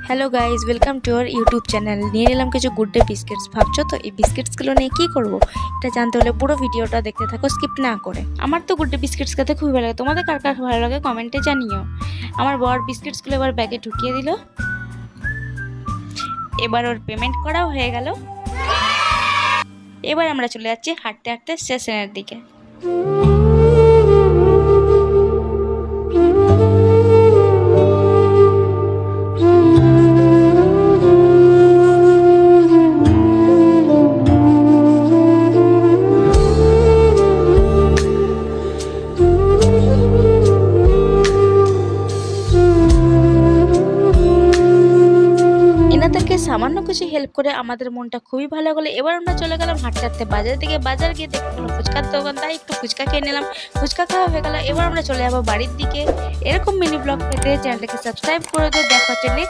Hello guys, welcome to our YouTube channel. নিয়ে এলাম কিছু গুড ডে বিস্কিটস। ভাবছো তো এই বিস্কিটসগুলো নিয়ে কী করবো? এটা জানতে হলে পুরো ভিডিওটা দেখতে থাকো, স্কিপ না করে। আমার তো গুড ডে বিস্কিটস খেতে খুবই ভালো লাগে, তোমাদের কার কার ভালো লাগে কমেন্টে জানিও। আমার বর বিস্কিটসগুলো এবার ব্যাগে ঢুকিয়ে দিল। এবার ওর পেমেন্ট করাও হয়ে গেল। এবার আমরা চলে যাচ্ছি হাঁটতে হাঁটতে স্টেশনের দিকে। এনাদেরকে সামান্য কিছু হেল্প করে আমাদের মনটা খুবই ভালো গেলো। এবার আমরা চলে গেলাম হাঁটতে হাঁটতে বাজারের দিকে। বাজার গিয়ে দেখতে পেলাম ফুচকার দোকান, তাই একটু ফুচকা খেয়ে নিলাম। ফুচকা খাওয়া হয়ে গেল। এবার আমরা চলে যাবো বাড়ির দিকে। এরকম মিনি ব্লগ পেতে চ্যানেলটাকে সাবস্ক্রাইব করে দিও। দেখা হচ্ছে নেক্সট